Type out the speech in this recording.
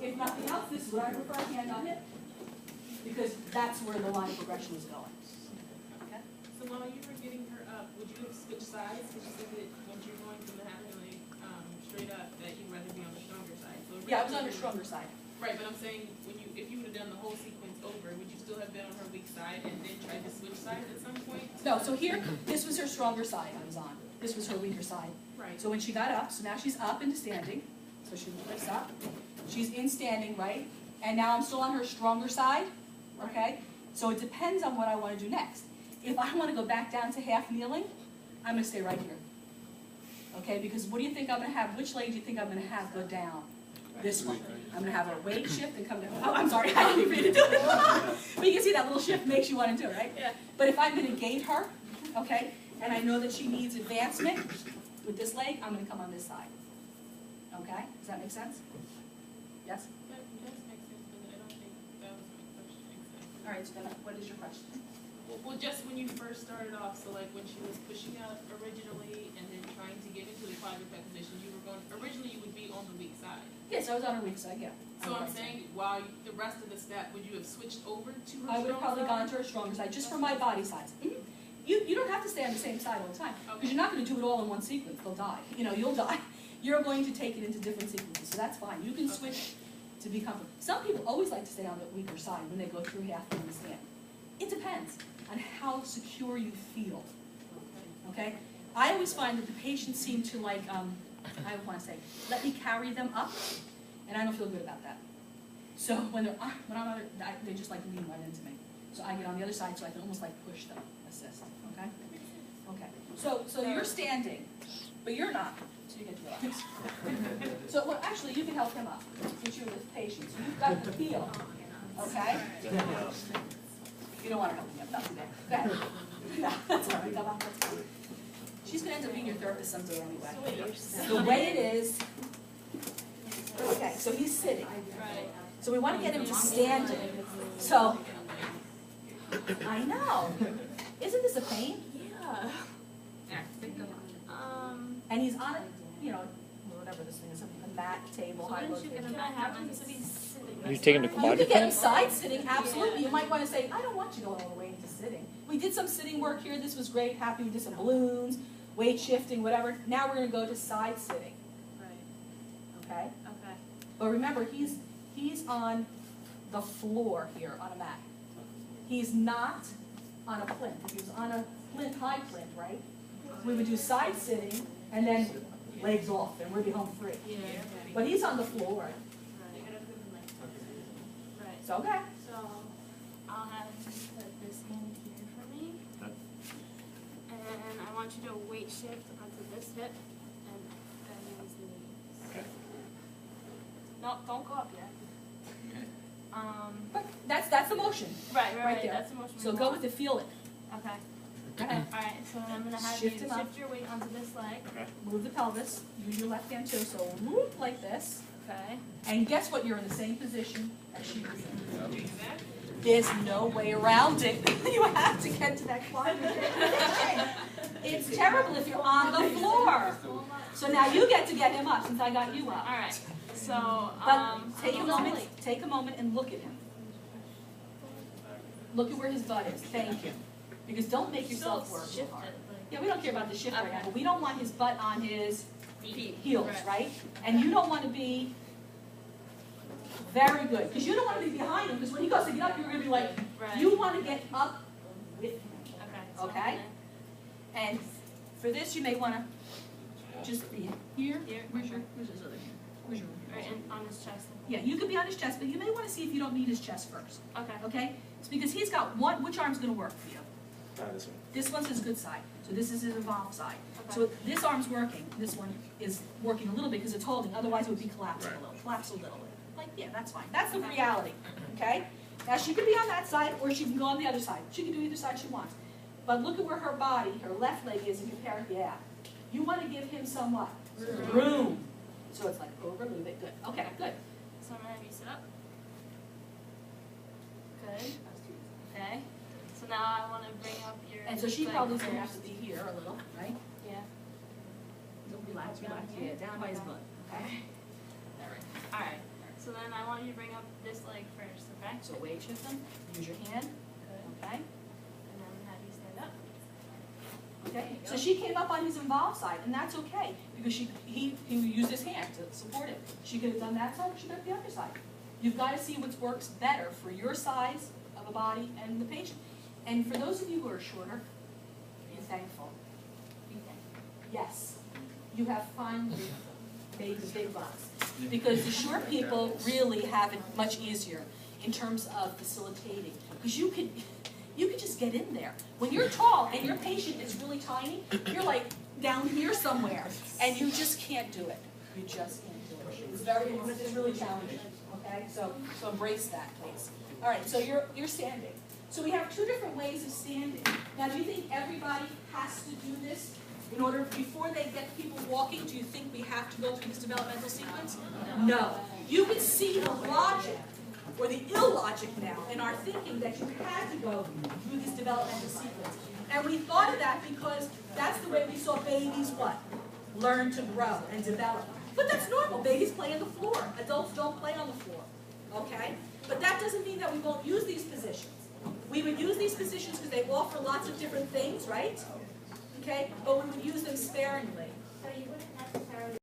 If nothing else, this is what I prefer, hand on hip, because that's where the line of progression is going. Okay? So while you were getting her up, would you have switched sides? Because you said that once you're going from the half kneeling straight up, that you'd rather be on the stronger side. So Yeah, I was on the stronger side. Right, but I'm saying if you would have done the whole sequence over, would you still have been on her weak side and then tried to switch sides at some point? No, so here, this was her stronger side I was on. This was her weaker side. Right. So when she got up, so now she's up into standing. So she lifts up. She's in standing, right? And now I'm still on her stronger side, okay? So it depends on what I want to do next. If I want to go back down to half kneeling, I'm going to stay right here. Okay, because what do you think I'm going to have? Which leg do you think I'm going to have go down? This one. I'm going to have a weight shift and come down. Oh, I'm sorry, I didn't mean to do it. But you can see that little shift makes you want to do it, right? Yeah. But if I'm going to gate her, okay, and I know that she needs advancement with this leg, I'm going to come on this side. Okay? Does that make sense? Yes? That does make sense, but I don't think that was my question exactly. All right, so then what is your question? Well, just when you first started off, so like when she was pushing out originally and then trying to get into the quadruped position, you were going, originally you would be on the weak side. Yes, I was on her weak side, yeah. So I'm saying, while the rest of the step, would you have switched over to her I would have strong probably side? gone to her stronger side, just for my body size. You don't have to stay on the same side all the time, because you're not going to do it all in one sequence. They'll die. You know, you'll die. You're going to take it into different sequences, so that's fine. You can switch to be comfortable. Some people always like to stay on the weaker side when they go through half kneeling and stand. It depends on how secure you feel. Okay? I always find that the patients seem to like, I want to say, let me carry them up, and I don't feel good about that. So when I'm on they just like lean right into me. So I get on the other side so I can almost like push them, assist. Okay? Okay. So you're standing, but you're not. So you get to relax. So well, actually, you can help him up since you're with patients. You've got the feel. Okay? You don't want to help me up. Not too bad. Go ahead. No, that's all right. Come on, let's go. She's going to end up being your therapist someday anyway. The way it is. Okay, so he's sitting. Right. So we want to get him to standing. So, I know. Isn't this a pain? Yeah. And he's on a, you know, whatever this thing is, a mat, table, high low table. You take him to You could get him quadruped? side sitting, absolutely. You might want to say, I don't want you going all the way into sitting. We did some sitting work here. This was great. Happy we did some balloons, weight shifting, whatever. Now we're going to go to side sitting. Okay? Okay. But remember, he's on the floor here on a mat. He's not on a plinth. If he was on a plinth, high plinth, right? We would do side sitting and then legs off, and we'd be home free. Yeah. But he's on the floor. Right. So, okay. So I'll have you put this hand here for me. And I want you to weight shift onto this hip and bend these knees. Okay. No, don't go up yet. But that's the motion. Right there. That's the motion. So go with the feel it. Okay. Go ahead. Alright, so then I'm gonna have Shift you him up. shift your weight onto this leg. Move the pelvis. Use your left hand too. So whoop like this. Okay. And guess what? You're in the same position as she was in. Exactly. There's no way around it. You have to get to that quadrant. It's terrible if you're on the floor. So now you get to get him up since I got you up. Alright. So But take a moment and look at him. Look at where his butt is. Thank you. Because don't make yourself work so hard. Yeah, we don't care about the shift right now, but we don't want his butt on his heels, right? And you don't want to be very good, because you don't want to be behind him, because when he goes to get up, you're going to be like, you want to get up with him, okay? And for this, you may want to just be here. Where's his other hand? Where's your Right, and on his chest. Yeah, you could be on his chest, but you may want to see if you don't need his chest first, Okay. okay? It's because he's got one, which arm's going to work for you? This one. This one's his good side, so this is his evolved side. Okay. So this arm's working, this one is working a little bit because it's holding, otherwise it would be collapsing a little, collapse a little. Like, yeah, that's fine. That's the reality, okay? Now, she could be on that side, or she can go on the other side. She can do either side she wants. But look at where her body, her left leg is, and compare it, yeah. You want to give him some what? Room. So it's like over, move it, good. Okay, good. So I'm gonna have you sit up. Good. Okay. So now I want to bring up your. And so she leg probably going to have first. to be here a little, right? Yeah. Don't relax, relax. Yeah, down by his butt. Okay. Alright. So then then I want you to bring up this leg first, okay? So weight shift them, use your hand, okay? And then have you stand up. Okay, so she came up on his involved side, and that's okay, because he used his hand to support it. She could have done that side, or she could have done the other side. You've got to see what works better for your size of a body and the patient. And for those of you who are shorter, be thankful. Be thankful. Yes, you have finally made the big bucks, because the short people really have it much easier in terms of facilitating, because you could just get in there. When you're tall and your patient is really tiny, you're like down here somewhere, and you just can't do it. You just can't do it. It's really challenging. Okay, so embrace that, please. All right, so you're standing. So we have two different ways of standing. Now, do you think everybody has to do this in order, before they get people walking? Do you think we have to go through this developmental sequence? No. You can see the logic, or the illogic now, in our thinking that you had to go through this developmental sequence. And we thought of that because that's the way we saw babies what? Learn to grow and develop. But that's normal. Babies play on the floor. Adults don't play on the floor. Okay? But that doesn't mean that we won't use these positions. We would use these positions because they offer lots of different things, right? Okay? But we would use them sparingly. So you wouldn't necessarily